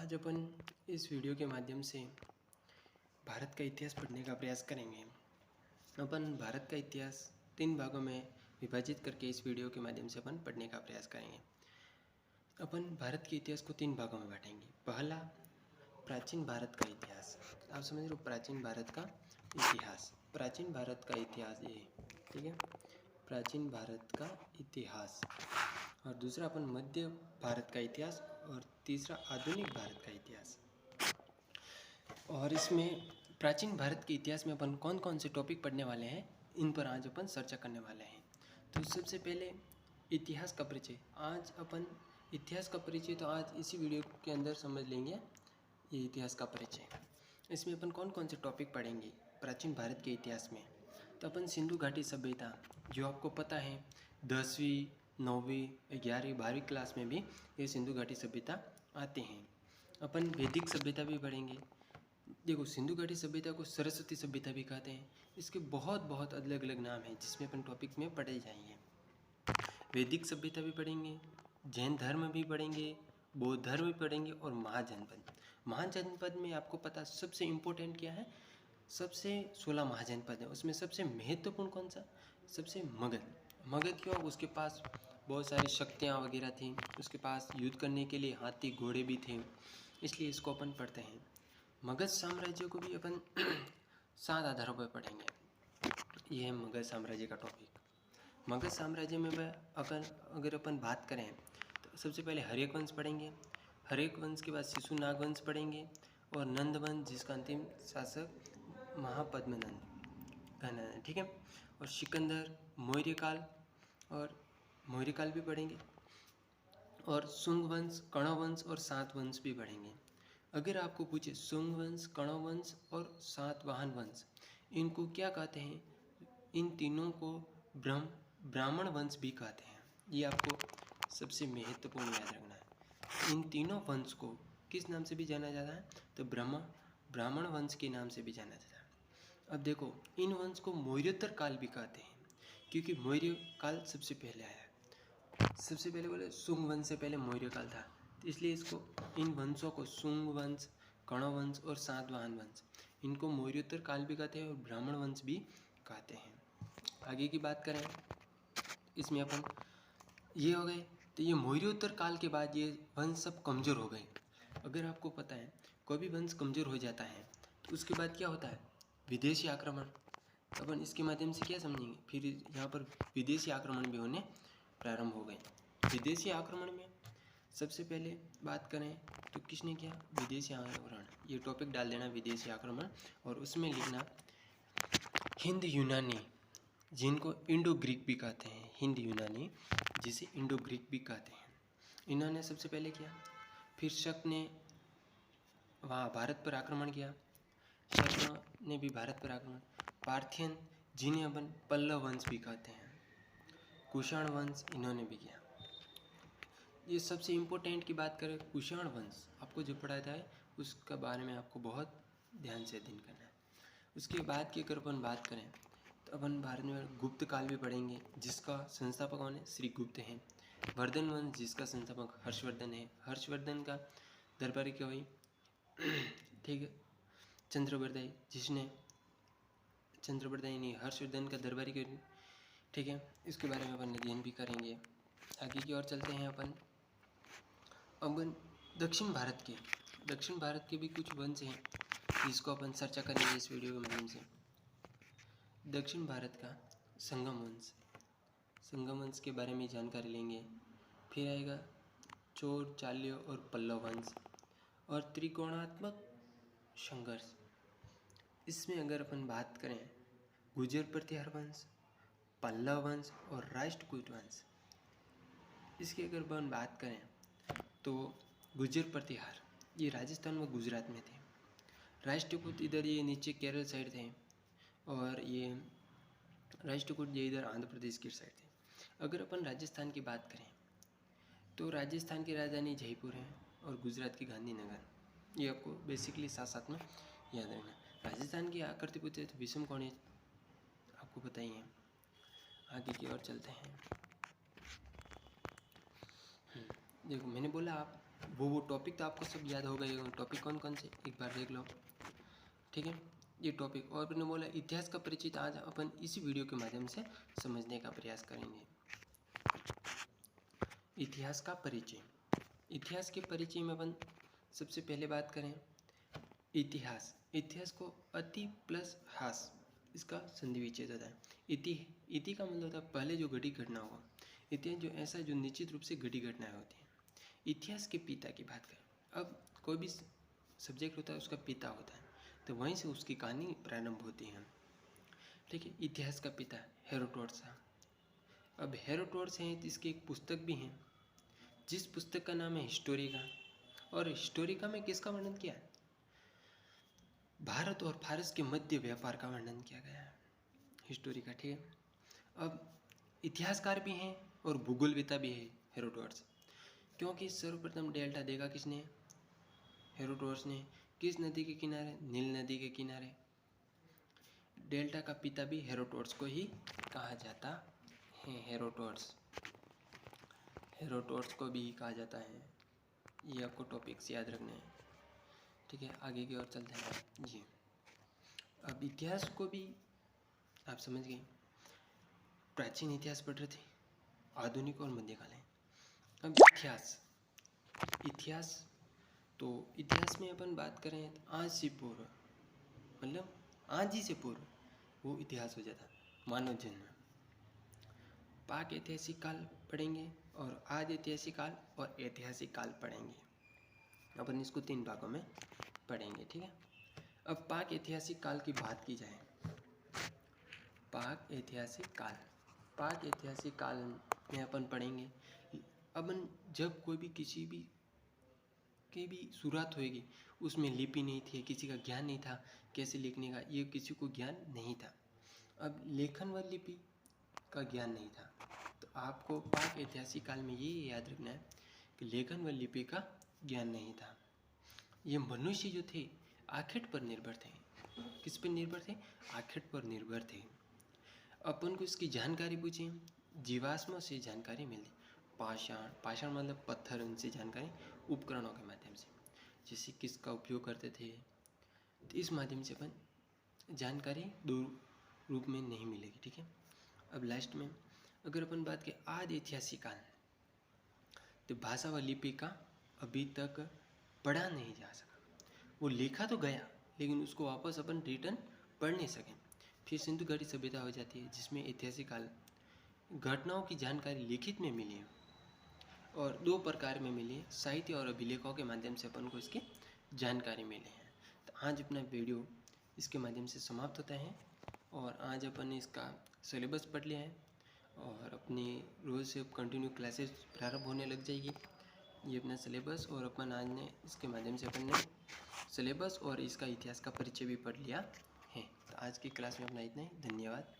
आज अपन इस वीडियो के माध्यम से भारत का इतिहास पढ़ने का प्रयास करेंगे। अपन भारत का इतिहास 3 भागों में विभाजित करके इस वीडियो के माध्यम से अपन पढ़ने का प्रयास करेंगे। अपन भारत के इतिहास को 3 भागों में बांटेंगे। पहला, प्राचीन भारत का इतिहास। आप समझ रहे हो, प्राचीन भारत का इतिहास। प्राचीन भारत का इतिहास ये, ठीक है, प्राचीन भारत का इतिहास। और दूसरा अपन मध्य भारत का इतिहास और तीसरा आधुनिक भारत का इतिहास। और इसमें प्राचीन भारत के इतिहास में अपन कौन कौन से टॉपिक पढ़ने वाले हैं, इन पर आज अपन चर्चा करने वाले हैं। तो सबसे पहले इतिहास का परिचय। आज अपन इतिहास का परिचय तो आज इसी वीडियो के अंदर समझ लेंगे, ये इतिहास का परिचय। इसमें अपन कौन कौन से टॉपिक पढ़ेंगे प्राचीन भारत के इतिहास में। तो अपन सिंधु घाटी सभ्यता, जो आपको पता है 10वीं 9वीं 11वीं 12वीं क्लास में भी ये सिंधु घाटी सभ्यता आते हैं। अपन वैदिक सभ्यता भी पढ़ेंगे। देखो, सिंधु घाटी सभ्यता को सरस्वती सभ्यता भी कहते हैं। इसके बहुत अलग अलग नाम हैं जिसमें अपन टॉपिक में पढ़े जाएंगे। वैदिक सभ्यता भी पढ़ेंगे, जैन धर्म भी पढ़ेंगे, बौद्ध धर्म भी पढ़ेंगे और महाजनपद। महाजनपद में आपको पता सबसे इम्पोर्टेंट क्या है, सबसे 16 महाजनपद है, उसमें सबसे महत्वपूर्ण कौन सा, सबसे मगध। मगध क्यों, उसके पास बहुत सारी शक्तियाँ वगैरह थी, उसके पास युद्ध करने के लिए हाथी घोड़े भी थे, इसलिए इसको अपन पढ़ते हैं। मगध साम्राज्य को भी अपन 7 आधारों पर पढ़ेंगे। ये है मगध साम्राज्य का टॉपिक। मगध साम्राज्य में अगर अपन बात करें तो सबसे पहले हर्यक वंश पढ़ेंगे। हर्यक वंश के बाद शिशुनाग वंश पढ़ेंगे और नंद वंश, जिसका अंतिम शासक महापद्मनंद है, ठीक है। और सिकंदर, मौर्य काल, और मौर्य काल भी पढ़ेंगे। और शुंग वंश, कण्व वंश और सातवंश भी पढ़ेंगे। अगर आपको पूछे शुंग वंश, कण्व वंश और सातवाहन वंश, इनको क्या कहते हैं, इन तीनों को ब्राह्मण वंश भी कहते हैं। ये आपको सबसे महत्वपूर्ण याद रखना है। इन तीनों वंश को किस नाम से भी जाना जाता है, तो ब्राह्मण वंश के नाम से भी जाना जाता है। अब देखो, इन वंश को मौर्योत्तर काल भी कहते हैं, क्योंकि मौर्य काल सबसे पहले आया है। सबसे पहले बोले शुंग वंश से पहले मौर्य काल था, तो इसलिए इसको, इन वंशों को शुंग वंश, कण्व वंश और सातवाहन वंश, इनको मौर्योत्तर काल भी कहते हैं और ब्राह्मण वंश भी कहते हैं। आगे की बात करें, इसमें अपन ये हो गए, तो ये मौर्योत्तर काल के बाद ये वंश सब कमज़ोर हो गए। अगर आपको पता है कोई भी वंश कमज़ोर हो जाता है तो उसके बाद क्या होता है, विदेशी आक्रमण। अपन इसके माध्यम से क्या समझेंगे, फिर यहाँ पर विदेशी आक्रमण भी होने प्रारंभ हो गए। विदेशी आक्रमण में सबसे पहले बात करें तो किसने किया, विदेशी आक्रमण। ये टॉपिक डाल देना, विदेशी आक्रमण, और उसमें लिखना हिंद यूनानी, जिनको इंडो ग्रीक भी कहते हैं। हिंद यूनानी, जिसे इंडो ग्रीक भी कहते हैं, इन्होंने सबसे पहले किया। फिर शक ने वहाँ भारत पर आक्रमण किया। शक ने भी भारत पर आक्रमण। पार्थियन, जिन्हें अपन पल्लव वंश भी कहते हैं, कुषाण वंश, इन्होंने भी किया। ये सबसे इम्पोर्टेंट की बात करें, कुषाण वंश आपको जो पढ़ाया है उसका बारे में आपको बहुत ध्यान से अध्ययन करना है। उसके बाद की अगर अपन बात करें तो अपन भारत में गुप्त काल भी पढ़ेंगे, जिसका संस्थापक कौन है, श्री गुप्त हैं। वर्धन वंश, जिसका संस्थापक हर्षवर्धन है। हर्षवर्धन का दरबारी क्या हुई, ठीक है, चंद्रवर्दाई, जिसने चंद्रवर्दाई नहीं, हर्षवर्धन का दरबारी क्यों, ठीक है। इसके बारे में अपन अध्ययन भी करेंगे। आगे की ओर चलते हैं अपन। अब दक्षिण भारत के भी कुछ वंश हैं जिसको अपन चर्चा करेंगे इस वीडियो के माध्यम से। दक्षिण भारत का संगम वंश के बारे में जानकारी लेंगे। फिर आएगा चोर, चाल्य और पल्लव वंश और त्रिकोणात्मक संघर्ष। इसमें अगर अपन बात करें गुर्जर प्रतिहार वंश, पल्लव वंश और राष्ट्रकूट वंश। इसकी अगर अपन बात करें तो गुर्जर प्रतिहार ये राजस्थान व गुजरात में थे। राष्ट्रकूट इधर ये नीचे केरल साइड थे, और ये राष्ट्रकूट ये इधर आंध्र प्रदेश की साइड थे। अगर अपन राजस्थान की बात करें तो राजस्थान की राजधानी जयपुर है और गुजरात की गांधीनगर। ये आपको बेसिकली साथ में याद रखना। राजस्थान की आकृति पूछे तो भीष्म कौन है, आपको पता ही है। आगे की ओर चलते हैं। देखो, मैंने बोला आप वो टॉपिक तो आपको सब याद हो गए होंगे। टॉपिक कौन कौन से एक बार देख लो, ठीक है। ये टॉपिक और अपने बोला इतिहास का परिचित, आज अपन इसी वीडियो के माध्यम से समझने का प्रयास करेंगे। इतिहास का परिचय। इतिहास के परिचय में अपन सबसे पहले बात करें इतिहास। इतिहास को अति प्लस हास, इसका संधि विच्छेद होता है। इति का मतलब होता है पहले जो घटी घटना होगा। इतिहास जो ऐसा जो निश्चित रूप से घटी घटनाएं होती हैं। इतिहास के पिता की बात करें, अब कोई भी सब्जेक्ट होता है उसका पिता होता है, तो वहीं से उसकी कहानी प्रारंभ होती है, ठीक है। इतिहास का पिता हेरोडोटस। अब हेरोडोटस हैं तो इसकी एक पुस्तक भी है, जिस पुस्तक का नाम है हिस्टोरिका। और हिस्टोरिका में किसका वर्णन किया है? भारत और फारस के मध्य व्यापार का वर्णन किया गया है, हिस्टोरिका, ठीक है। अब इतिहासकार भी हैं और भूगोलवेत्ता भी है हेरोडोटस, क्योंकि सर्वप्रथम डेल्टा देखा किसने? हेरोडोटस ने। किस नदी के किनारे? नील नदी के किनारे। डेल्टा का पिता भी हेरोडोटस को ही कहा जाता है। हेरोडोटस को भी कहा जाता है। ये आपको टॉपिक्स याद रखने हैं, ठीक है। आगे की ओर चलते हैं जी। अब इतिहास को भी आप समझ गए, प्राचीन इतिहास पढ़ रहे थे, आधुनिक और मध्यकालीन। अब इतिहास तो इतिहास में अपन बात करें तो आज से पूर्व, मतलब आज ही से पूर्व वो इतिहास हो जाता, मानव जन्म। पाक ऐतिहासिक काल पढ़ेंगे और आज ऐतिहासिक काल और ऐतिहासिक काल पढ़ेंगे। अपन इसको 3 भागों में पढ़ेंगे, ठीक है। अब पाक ऐतिहासिक काल की बात की जाए, पाक ऐतिहासिक काल में अपन पढ़ेंगे अपन जब कोई भी किसी भी की भी शुरुआत होएगी, उसमें लिपि नहीं थी, किसी का ज्ञान नहीं था कैसे लिखने का, ये किसी को ज्ञान नहीं था। अब लेखन व लिपि का ज्ञान नहीं था, तो आपको पाक ऐतिहासिक काल में ये याद रखना है कि लेखन व लिपि का ज्ञान नहीं था। ये मनुष्य जो थे आखेट पर निर्भर थे। किस पर निर्भर थे? आखेट पर निर्भर थे। अपन को इसकी जानकारी पूछे, जीवाश्मों से जानकारी मिली। पाषाण मतलब पत्थर, उनसे जानकारी उपकरणों के माध्यम से, जैसे किसका उपयोग करते थे, तो इस माध्यम से अपन जानकारी दो रूप में नहीं मिलेगी, ठीक है। अब लास्ट में अगर अपन बात करें आदि ऐतिहासिक काल, तो भाषा व लिपि का अभी तक पढ़ा नहीं जा सका। वो लिखा तो गया लेकिन उसको वापस अपन रिटर्न पढ़ नहीं सके। फिर सिंधु घाटी सभ्यता हो जाती है, जिसमें ऐतिहासिक काल घटनाओं की जानकारी लिखित में मिली है और 2 प्रकार में मिली है, साहित्य और अभिलेखों के माध्यम से अपन को इसकी जानकारी मिली है। तो आज अपना वीडियो इसके माध्यम से समाप्त होता है और आज अपन ने इसका सिलेबस पढ़ लिया है और अपनी रोज़ से कंटिन्यू क्लासेस प्रारंभ होने लग जाएगी। ये अपना सिलेबस और अपन आज ने इसके माध्यम से अपन ने सिलेबस और इसका इतिहास का परिचय भी पढ़ लिया है। तो आज की क्लास में अपना इतना ही, धन्यवाद।